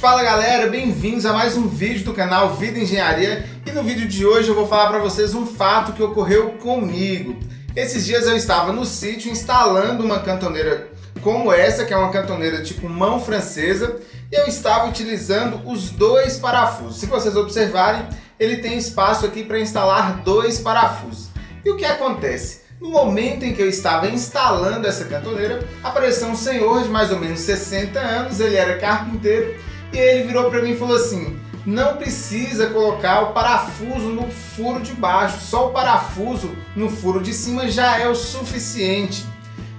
Fala galera, bem-vindos a mais um vídeo do canal Vida Engenharia e no vídeo de hoje eu vou falar para vocês um fato que ocorreu comigo. Esses dias eu estava no sítio instalando uma cantoneira como essa, que é uma cantoneira tipo mão francesa, e eu estava utilizando os dois parafusos. Se vocês observarem, ele tem espaço aqui para instalar dois parafusos. E o que acontece? No momento em que eu estava instalando essa cantoneira, apareceu um senhor de mais ou menos 60 anos, ele era carpinteiro, e ele virou para mim e falou assim: não precisa colocar o parafuso no furo de baixo, só o parafuso no furo de cima já é o suficiente.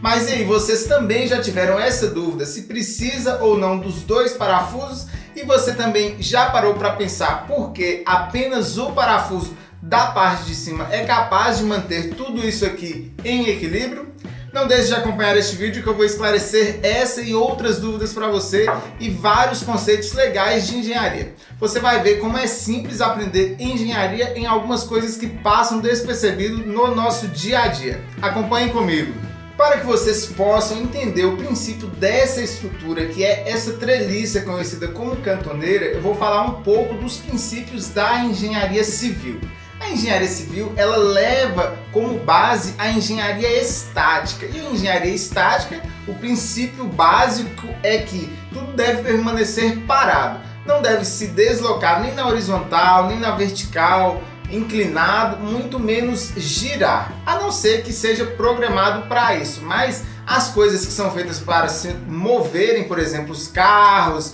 Mas e aí, vocês também já tiveram essa dúvida, se precisa ou não dos dois parafusos? E você também já parou para pensar por que apenas o parafuso da parte de cima é capaz de manter tudo isso aqui em equilíbrio? Não deixe de acompanhar este vídeo que eu vou esclarecer essa e outras dúvidas para você e vários conceitos legais de engenharia. Você vai ver como é simples aprender engenharia em algumas coisas que passam despercebido no nosso dia a dia. Acompanhem comigo. Para que vocês possam entender o princípio dessa estrutura, que é essa treliça conhecida como cantoneira, eu vou falar um pouco dos princípios da engenharia civil. A engenharia civil, ela leva como base a engenharia estática. E a engenharia estática, o princípio básico é que tudo deve permanecer parado. Não deve se deslocar nem na horizontal, nem na vertical, inclinado, muito menos girar. A não ser que seja programado para isso. Mas as coisas que são feitas para se moverem, por exemplo, os carros,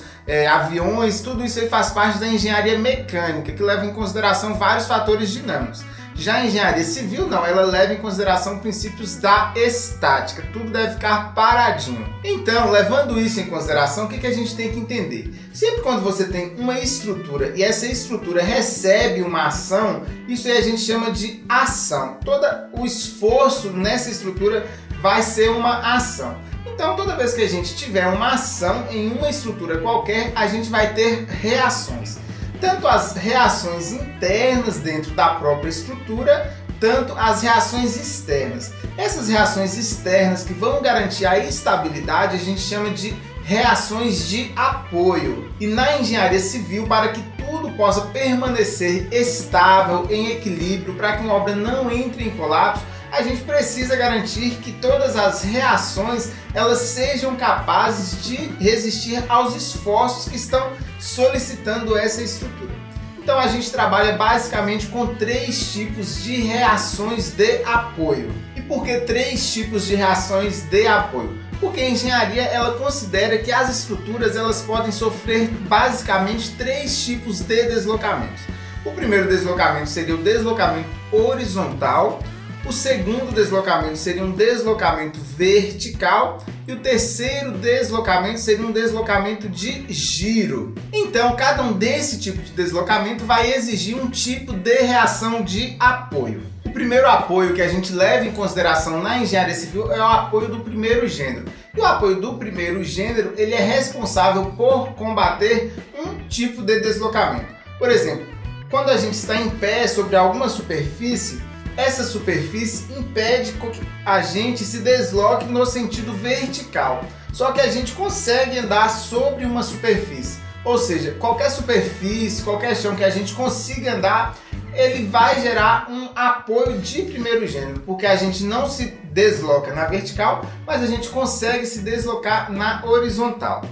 aviões, tudo isso aí faz parte da engenharia mecânica, que leva em consideração vários fatores dinâmicos. Já a engenharia civil não, ela leva em consideração princípios da estática, tudo deve ficar paradinho. Então, levando isso em consideração, o que a gente tem que entender? Sempre quando você tem uma estrutura e essa estrutura recebe uma ação, isso aí a gente chama de ação. Todo o esforço nessa estrutura vai ser uma ação. Então, toda vez que a gente tiver uma ação em uma estrutura qualquer, a gente vai ter reações. Tanto as reações internas dentro da própria estrutura, tanto as reações externas. Essas reações externas que vão garantir a estabilidade, a gente chama de reações de apoio. E na engenharia civil, para que tudo possa permanecer estável, em equilíbrio, para que uma obra não entre em colapso, a gente precisa garantir que todas as reações elas sejam capazes de resistir aos esforços que estão solicitando essa estrutura. Então a gente trabalha basicamente com três tipos de reações de apoio. E por que três tipos de reações de apoio? Porque a engenharia ela considera que as estruturas elas podem sofrer basicamente três tipos de deslocamentos. O primeiro deslocamento seria o deslocamento horizontal. O segundo deslocamento seria um deslocamento vertical e o terceiro deslocamento seria um deslocamento de giro. Então, cada um desse tipo de deslocamento vai exigir um tipo de reação de apoio. O primeiro apoio que a gente leva em consideração na engenharia civil é o apoio do primeiro gênero. E o apoio do primeiro gênero ele é responsável por combater um tipo de deslocamento. Por exemplo, quando a gente está em pé sobre alguma superfície, essa superfície impede que a gente se desloque no sentido vertical. Só que a gente consegue andar sobre uma superfície. Ou seja, qualquer superfície, qualquer chão que a gente consiga andar, ele vai gerar um apoio de primeiro gênero, porque a gente não se desloca na vertical, mas a gente consegue se deslocar na horizontal.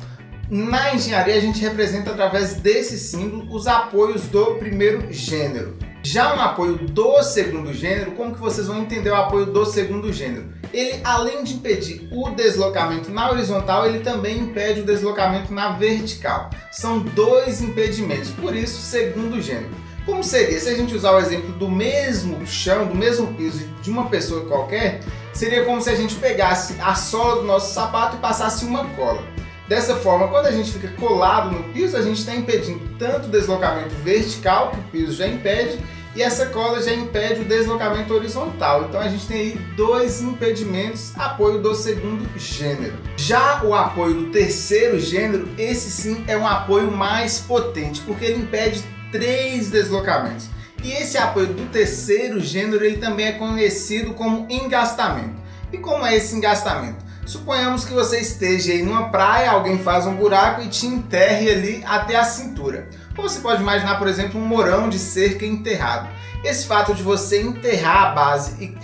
Na engenharia, a gente representa através desse símbolo os apoios do primeiro gênero. Já um apoio do segundo gênero, como que vocês vão entender o apoio do segundo gênero? Ele, além de impedir o deslocamento na horizontal, ele também impede o deslocamento na vertical. São dois impedimentos, por isso, segundo gênero. Como seria? Se a gente usar o exemplo do mesmo chão, do mesmo piso de uma pessoa qualquer, seria como se a gente pegasse a sola do nosso sapato e passasse uma cola. Dessa forma, quando a gente fica colado no piso, a gente está impedindo tanto o deslocamento vertical, que o piso já impede, e essa cola já impede o deslocamento horizontal. Então a gente tem aí dois impedimentos, apoio do segundo gênero. Já o apoio do terceiro gênero, esse sim é um apoio mais potente, porque ele impede três deslocamentos. E esse apoio do terceiro gênero, ele também é conhecido como engastamento. E como é esse engastamento? Suponhamos que você esteja aí numa praia, alguém faz um buraco e te enterre ali até a cintura. Ou você pode imaginar, por exemplo, um morão de cerca enterrado. Esse fato de você enterrar a base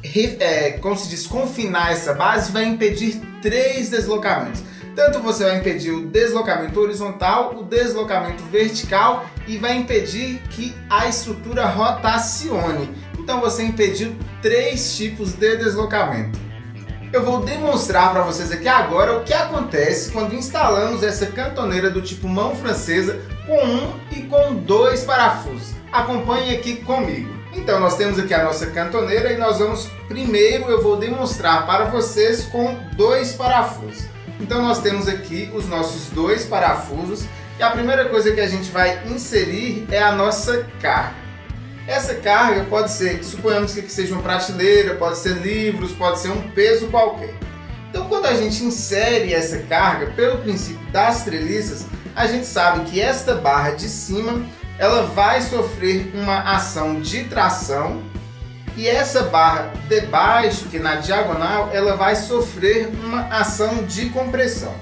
e, como se diz, confinar essa base vai impedir 3 deslocamentos. Tanto você vai impedir o deslocamento horizontal, o deslocamento vertical e vai impedir que a estrutura rotacione. Então você impediu 3 tipos de deslocamento. Eu vou demonstrar para vocês aqui agora o que acontece quando instalamos essa cantoneira do tipo mão francesa com 1 e com 2 parafusos. Acompanhe aqui comigo. Então nós temos aqui a nossa cantoneira e nós vamos primeiro, eu vou demonstrar para vocês com 2 parafusos. Então nós temos aqui os nossos 2 parafusos e a primeira coisa que a gente vai inserir é a nossa carga. Essa carga pode ser, suponhamos que aqui seja uma prateleira, pode ser livros, pode ser um peso qualquer. Então quando a gente insere essa carga, pelo princípio das treliças, a gente sabe que esta barra de cima ela vai sofrer uma ação de tração e essa barra de baixo, que na diagonal, ela vai sofrer uma ação de compressão.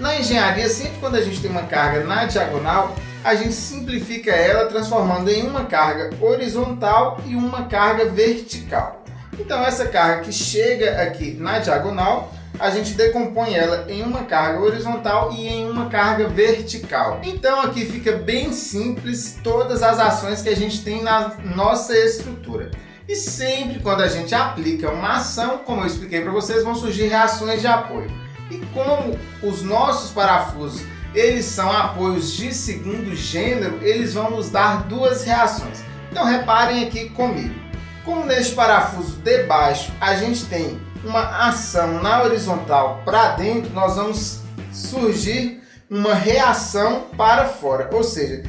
Na engenharia, sempre quando a gente tem uma carga na diagonal, a gente simplifica ela transformando em uma carga horizontal e uma carga vertical. Então essa carga que chega aqui na diagonal, a gente decompõe ela em uma carga horizontal e em uma carga vertical. Então aqui fica bem simples todas as ações que a gente tem na nossa estrutura. E sempre quando a gente aplica uma ação, como eu expliquei para vocês, vão surgir reações de apoio. E como os nossos parafusos eles são apoios de segundo gênero, eles vão nos dar 2 reações. Então reparem aqui comigo. Como neste parafuso de baixo a gente tem uma ação na horizontal para dentro, nós vamos surgir uma reação para fora. Ou seja,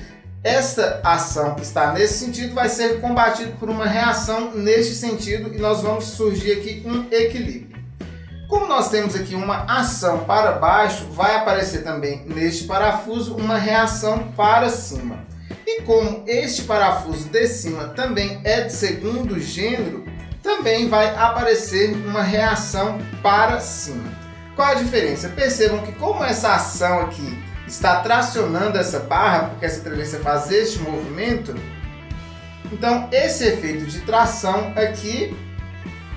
esta ação que está nesse sentido vai ser combatida por uma reação neste sentido e nós vamos surgir aqui um equilíbrio. Como nós temos aqui uma ação para baixo, vai aparecer também neste parafuso uma reação para cima. E como este parafuso de cima também é de segundo gênero, também vai aparecer uma reação para cima. Qual a diferença? Percebam que como essa ação aqui está tracionando essa barra, porque essa treliça faz este movimento, então esse efeito de tração aqui,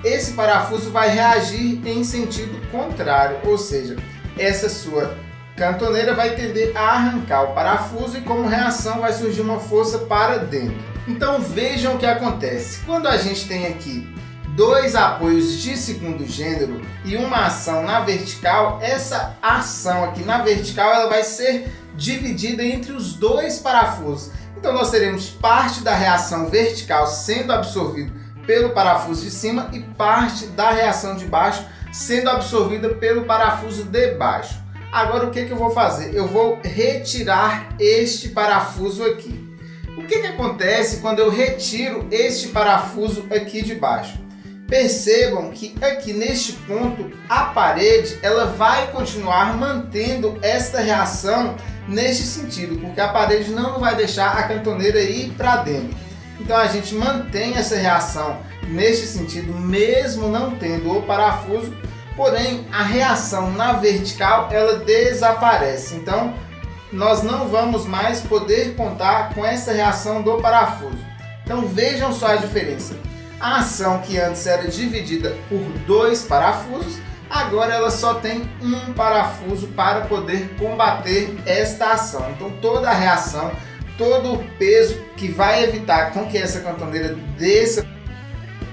esse parafuso vai reagir em sentido contrário, ou seja, essa sua cantoneira vai tender a arrancar o parafuso e como reação vai surgir uma força para dentro. Então vejam o que acontece. Quando a gente tem aqui 2 apoios de segundo gênero e uma ação na vertical, essa ação aqui na vertical ela vai ser dividida entre os 2 parafusos. Então nós teremos parte da reação vertical sendo absorvida pelo parafuso de cima e parte da reação de baixo sendo absorvida pelo parafuso de baixo. Agora o que eu vou fazer? Eu vou retirar este parafuso aqui. O que acontece quando eu retiro este parafuso aqui de baixo? Percebam que aqui neste ponto a parede ela vai continuar mantendo esta reação neste sentido, porque a parede não vai deixar a cantoneira ir para dentro. Então a gente mantém essa reação neste sentido, mesmo não tendo o parafuso, porém a reação na vertical ela desaparece. Então nós não vamos mais poder contar com essa reação do parafuso. Então vejam só a diferença. A ação que antes era dividida por 2 parafusos, agora ela só tem um parafuso para poder combater esta ação. Então toda a reação, todo o peso que vai evitar com que essa cantoneira desça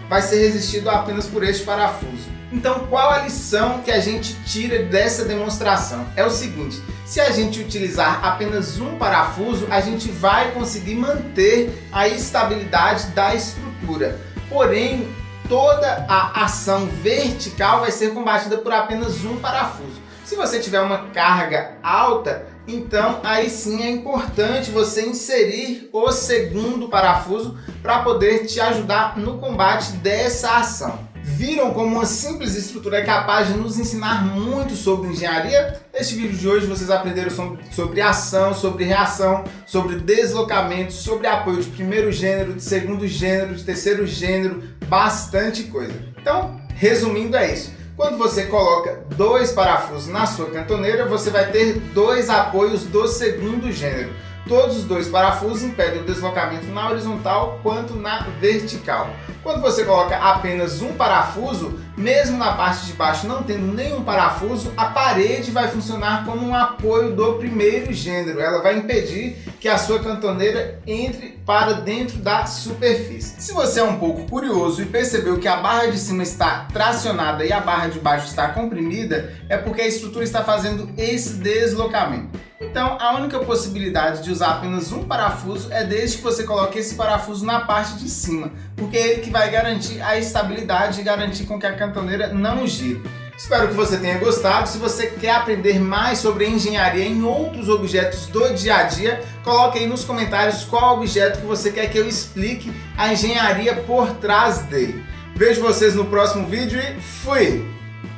vai ser resistido apenas por este parafuso. Então qual a lição que a gente tira dessa demonstração? É o seguinte, se a gente utilizar apenas um parafuso, a gente vai conseguir manter a estabilidade da estrutura. Porém, toda a ação vertical vai ser combatida por apenas um parafuso. Se você tiver uma carga alta, então aí sim é importante você inserir o segundo parafuso para poder te ajudar no combate dessa ação. Viram como uma simples estrutura é capaz de nos ensinar muito sobre engenharia? Neste vídeo de hoje vocês aprenderam sobre ação, sobre reação, sobre deslocamento, sobre apoio de primeiro gênero, de segundo gênero, de terceiro gênero, bastante coisa. Então, resumindo é isso. Quando você coloca 2 parafusos na sua cantoneira, você vai ter 2 apoios do segundo gênero. Todos os 2 parafusos impedem o deslocamento na horizontal quanto na vertical. Quando você coloca apenas um parafuso, mesmo na parte de baixo não tendo nenhum parafuso, a parede vai funcionar como um apoio do primeiro gênero. Ela vai impedir que a sua cantoneira entre para dentro da superfície. Se você é um pouco curioso e percebeu que a barra de cima está tracionada e a barra de baixo está comprimida, é porque a estrutura está fazendo esse deslocamento. Então, a única possibilidade de usar apenas um parafuso é desde que você coloque esse parafuso na parte de cima, porque é ele que vai garantir a estabilidade e garantir com que a cantoneira não gire. Espero que você tenha gostado. Se você quer aprender mais sobre engenharia em outros objetos do dia a dia, coloque aí nos comentários qual objeto que você quer que eu explique a engenharia por trás dele. Vejo vocês no próximo vídeo e fui!